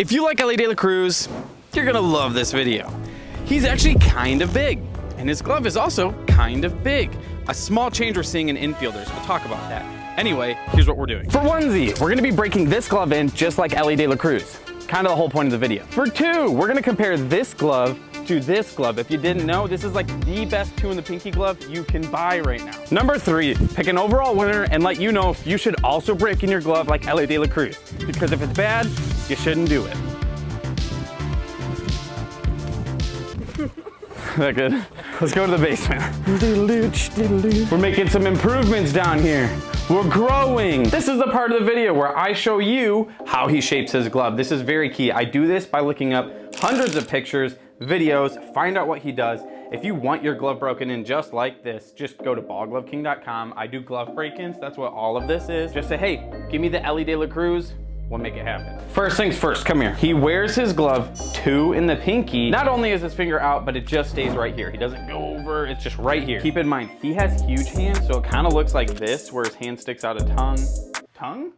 If you like Elly de la Cruz, you're gonna love this video. He's actually kind of big, and his glove is also kind of big. A small change we're seeing in infielders, we'll talk about that. Anyway, here's what we're doing. For onesie, we're gonna be breaking this glove in just like Elly de la Cruz. Kind of the whole point of the video. For two, we're gonna compare this glove to this glove. If you didn't know, this is like the best two in the pinky glove you can buy right now. Number three, pick an overall winner and let you know if you should also break in your glove like Elly de la Cruz. Because if it's bad, you shouldn't do it. That good? Let's go to the basement. We're making some improvements down here. We're growing. This is the part of the video where I show you how he shapes his glove. This is very key. I do this by looking up hundreds of pictures, videos, find out what he does. If you want your glove broken in just like this, just go to ballgloveking.com. I do glove break-ins. That's what all of this is. Just say, hey, give me the Elly de la Cruz. We'll make it happen. First things first, come here. He wears his glove two in the pinky. Not only is his finger out, but it just stays right here. He doesn't go over, it's just right here. Keep in mind, he has huge hands, so it kind of looks like this, where his hand sticks out a tongue. Tongue?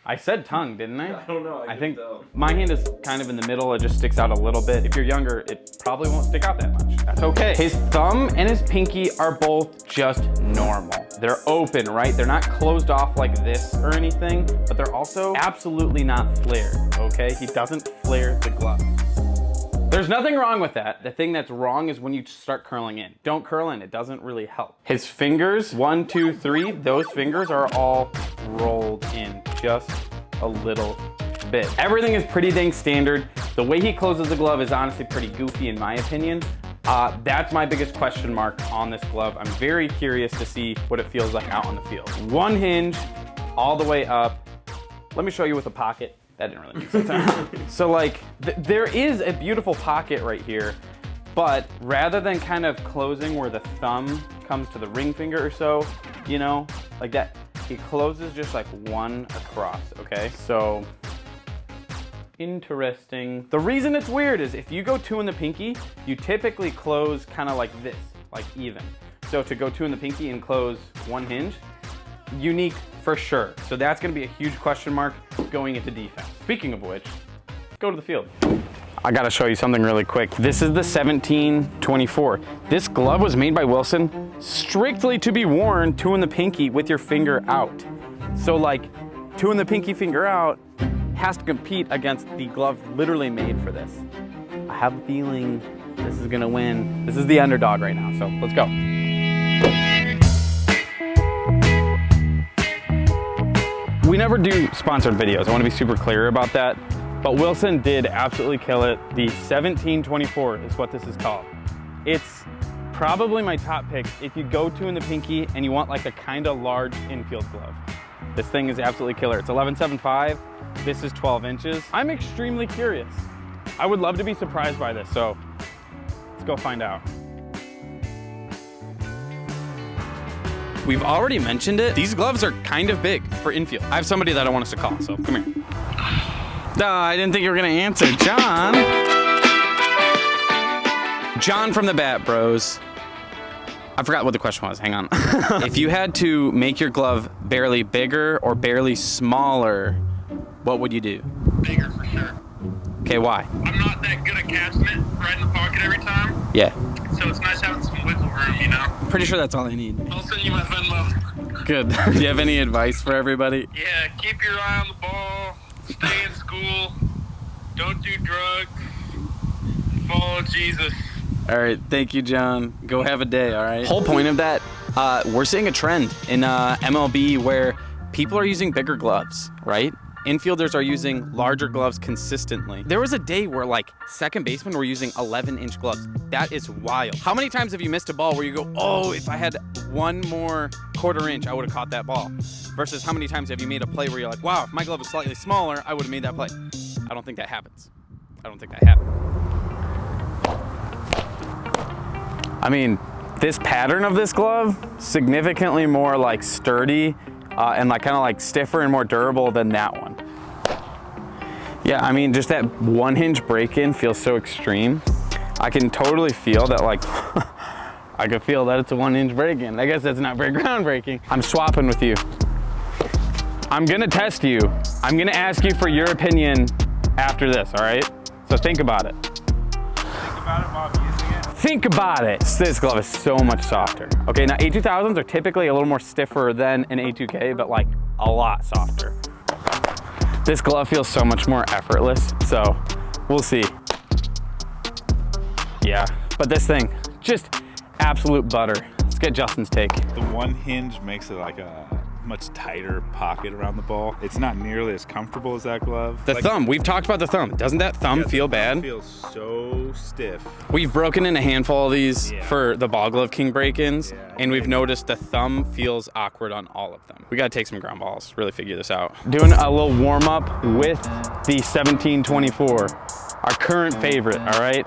I said tongue, didn't I? I don't know, I think tell. My hand is kind of in the middle, it just sticks out a little bit. If you're younger, it probably won't stick out that much. That's okay. His thumb and his pinky are both just normal. They're open, right? They're not closed off like this or anything, but they're also absolutely not flared, okay? He doesn't flare the glove. There's nothing wrong with that. The thing that's wrong is when you start curling in. Don't curl in, it doesn't really help. His fingers, 1, 2, 3, those fingers are all rolled in just a little bit. Everything is pretty dang standard. The way he closes the glove is honestly pretty goofy in my opinion. That's my biggest question mark on this glove. I'm very curious to see what it feels like out on the field. One hinge, all the way up. Let me show you with a pocket. That didn't really make sense. So like, there is a beautiful pocket right here, but rather than kind of closing where the thumb comes to the ring finger or so, you know, like that, he closes just like one across, okay? So, interesting. The reason it's weird is if you go two in the pinky, you typically close kind of like this, like even. So to go two in the pinky and close one hinge, unique for sure. So that's gonna be a huge question mark going into defense. Speaking of which, let's go to the field. I gotta show you something really quick. This is the 1724. This glove was made by Wilson strictly to be worn two in the pinky with your finger out. So like, two in the pinky, finger out, has to compete against the glove literally made for this. I have a feeling this is gonna win. This is the underdog right now, so let's go. We never do sponsored videos. I wanna be super clear about that. But Wilson did absolutely kill it. The 1724 is what this is called. It's probably my top pick if you go two in the pinky and you want like a kind of large infield glove. This thing is absolutely killer. It's 11.75. This is 12 inches. I'm extremely curious. I would love to be surprised by this, so let's go find out. We've already mentioned it. These gloves are kind of big for infield. I have somebody that I want us to call, so come here. I didn't think you were gonna answer. John. John from the Bat Bros. I forgot what the question was, hang on. If you had to make your glove barely bigger or barely smaller, what would you do? Bigger for sure. Okay, why? I'm not that good at catching it right in the pocket every time. Yeah. So it's nice having some wiggle room, you know? Pretty sure that's all I need. I'll send you my Venmo. Good. Do you have any advice for everybody? Yeah, keep your eye on the ball. Stay in school. Don't do drugs. Follow Jesus. All right, thank you, John. Go have a day, all right? Whole point of that, we're seeing a trend in MLB where people are using bigger gloves, right? Infielders are using larger gloves consistently. There was a day where like second basemen were using 11-inch gloves. That is wild. How many times have you missed a ball where you go, oh, if I had one more quarter inch, I would have caught that ball? Versus how many times have you made a play where you're like, wow, if my glove was slightly smaller, I would have made that play. I don't think that happens. I don't think that happens. I mean, this pattern of this glove, significantly more like sturdy and like kind of like stiffer and more durable than that one. Yeah, I mean, just that one hinge break-in feels so extreme. I can totally feel that like, I can feel that it's a 1 inch break-in. I guess that's not very groundbreaking. I'm swapping with you. I'm gonna test you. I'm gonna ask you for your opinion after this, all right? So think about it. Think about it while I'm using it. Think about it. This glove is so much softer. Okay, now A2000s are typically a little more stiffer than an A2K, but like a lot softer. This glove feels so much more effortless, so we'll see. Yeah, but this thing, just absolute butter. Let's get Justin's take. The one hinge makes it like a much tighter pocket around the ball. It's not nearly as comfortable as that glove. The thumb, we've talked about the thumb. Doesn't that thumb feel bad? It feels so stiff. We've broken in a handful of these for the Ball Glove King break-ins, Yeah. and we've noticed the thumb feels awkward on all of them. We gotta take some ground balls, really figure this out. Doing a little warm-up with the 1724, our current favorite, all right?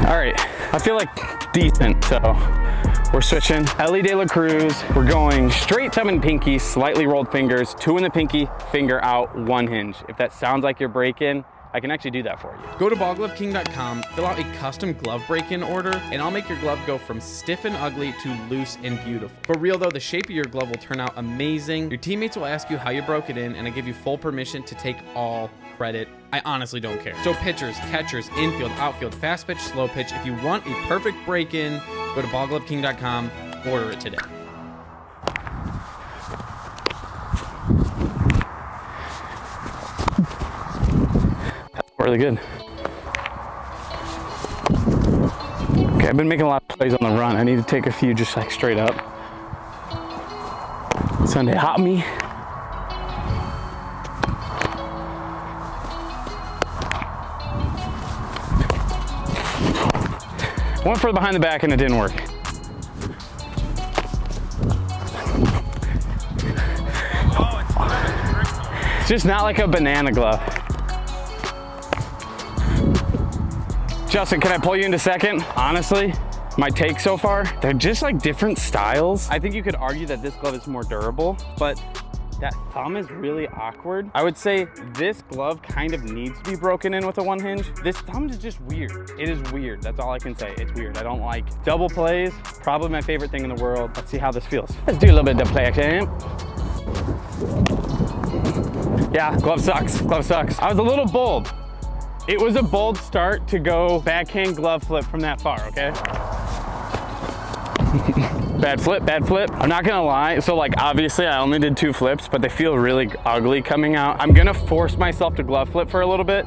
All right, I feel like decent, so we're switching. Elly de la Cruz, we're going straight thumb and pinky, slightly rolled fingers, 2 in the pinky, finger out, 1 hinge. If that sounds like you're break-in, I can actually do that for you. Go to ballgloveking.com, fill out a custom glove break-in order, and I'll make your glove go from stiff and ugly to loose and beautiful. For real though, the shape of your glove will turn out amazing. Your teammates will ask you how you broke it in, and I give you full permission to take all credit. I honestly don't care. So pitchers, catchers, infield, outfield, fast pitch, slow pitch. If you want a perfect break-in, go to ballgloveking.com, order it today. That's really good. Okay, I've been making a lot of plays on the run. I need to take a few just like straight up. Sunday hot me. Went for the behind the back and it didn't work. It's just not like a banana glove. Justin, can I pull you into second? Honestly, my take so far, they're just like different styles. I think you could argue that this glove is more durable, but that thumb is really awkward. I would say this glove kind of needs to be broken in with a 1 hinge. This thumb is just weird. It is weird, that's all I can say. It's weird, I don't like double plays. Probably my favorite thing in the world. Let's see how this feels. Let's do a little bit of double play action. Yeah, glove sucks, glove sucks. I was a little bold. It was a bold start to go backhand glove flip from that far, okay? Bad flip, bad flip. I'm not gonna lie, so like obviously I only did 2 flips, but they feel really ugly coming out. I'm gonna force myself to glove flip for a little bit.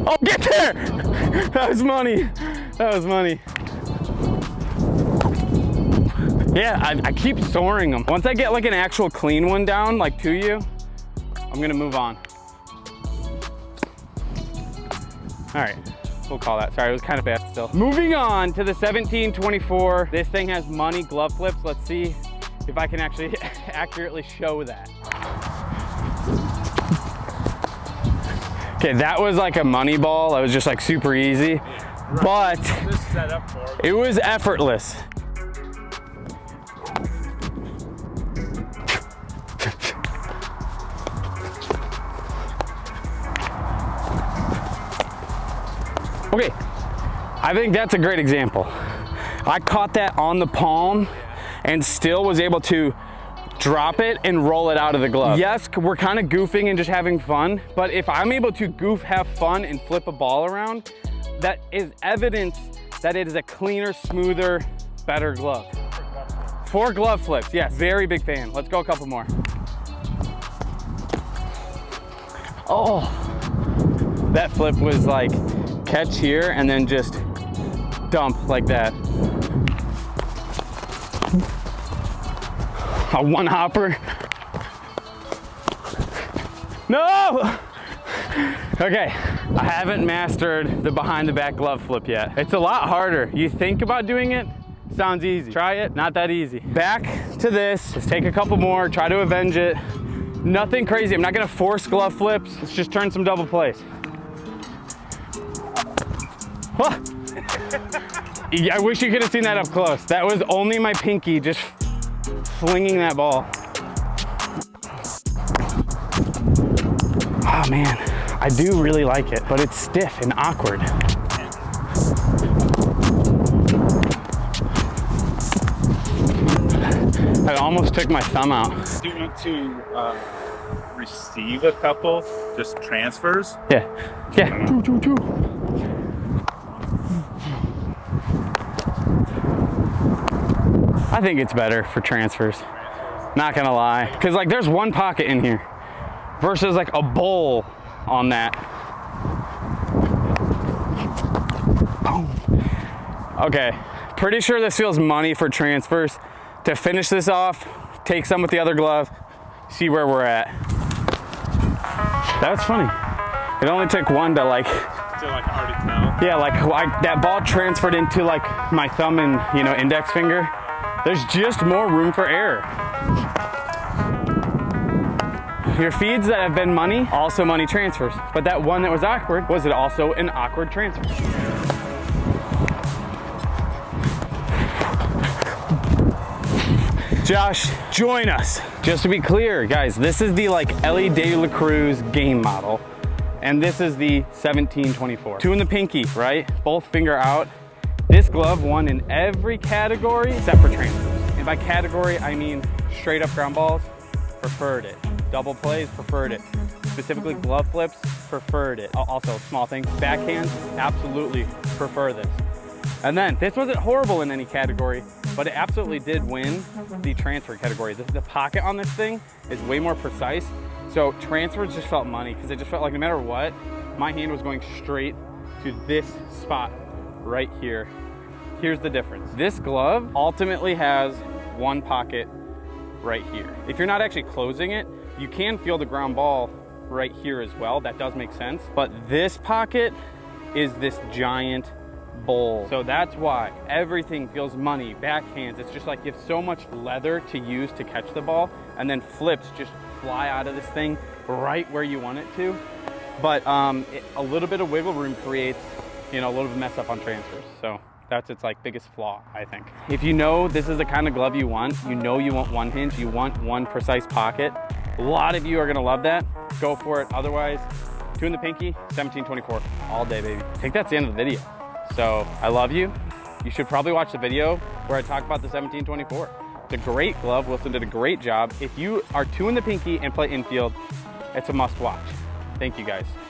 Oh, get there! That was money, that was money. Yeah, I keep soaring them. Once I get like an actual clean one down, like to you, I'm gonna move on. All right. We'll call that. Sorry, it was kind of bad still. Moving on to the 1724. This thing has money glove flips. Let's see if I can actually accurately show that. Okay, that was like a money ball. That was just like super easy, but it was effortless. Okay, I think that's a great example. I caught that on the palm and still was able to drop it and roll it out of the glove. Yes, we're kind of goofing and just having fun, but if I'm able to goof, have fun, and flip a ball around, that is evidence that it is a cleaner, smoother, better glove. 4 glove flips, yes, very big fan. Let's go a couple more. Oh, that flip was like, catch here and then just dump like that. A 1 hopper. No! Okay, I haven't mastered the behind the back glove flip yet. It's a lot harder. You think about doing it, sounds easy. Try it, not that easy. Back to this, let's take a couple more, try to avenge it. Nothing crazy, I'm not gonna force glove flips. Let's just turn some double plays. I wish you could have seen that up close. That was only my pinky just flinging that ball. Oh man. I do really like it, but it's stiff and awkward. I almost took my thumb out. Do you want to receive a couple, just transfers? Yeah, yeah. I think it's better for transfers. Not gonna lie. Cause like there's one pocket in here versus like a bowl on that. Boom. Okay, pretty sure this feels money for transfers. To finish this off, take some with the other glove, see where we're at. That's funny. It only took one to like already tell? yeah, like that ball transferred into like my thumb and, you know, index finger. There's just more room for error. Your feeds that have been money, also money transfers. But that one that was awkward, was it also an awkward transfer? Josh, join us. Just to be clear, guys, this is the like Elly de la Cruz game model. And this is the 1724. 2 in the pinky, right? Both finger out. This glove won in every category except for transfers. And by category, I mean straight up ground balls, preferred it. Double plays, preferred it. Specifically glove flips, preferred it. Also, small thing, backhands, absolutely prefer this. And then, this wasn't horrible in any category, but it absolutely did win the transfer category. The pocket on this thing is way more precise. So transfers just felt money because it just felt like no matter what, my hand was going straight to this spot right here. Here's the difference. This glove ultimately has one pocket right here. If you're not actually closing it, you can feel the ground ball right here as well. That does make sense. But this pocket is this giant bowl. So that's why everything feels money, backhands. It's just like you have so much leather to use to catch the ball, and then flips just fly out of this thing right where you want it to. But a little bit of wiggle room creates, you know, a little bit of mess up on transfers. So that's its like biggest flaw, I think. If you know this is the kind of glove you want, you know you want one hinge, you want one precise pocket. A lot of you are gonna love that. Go for it. Otherwise, 2 in the pinky, 1724 all day, baby. I think that's the end of the video. So I love you. You should probably watch the video where I talk about the 1724. It's a great glove. Wilson did a great job. If you are 2 in the pinky and play infield, it's a must watch. Thank you guys.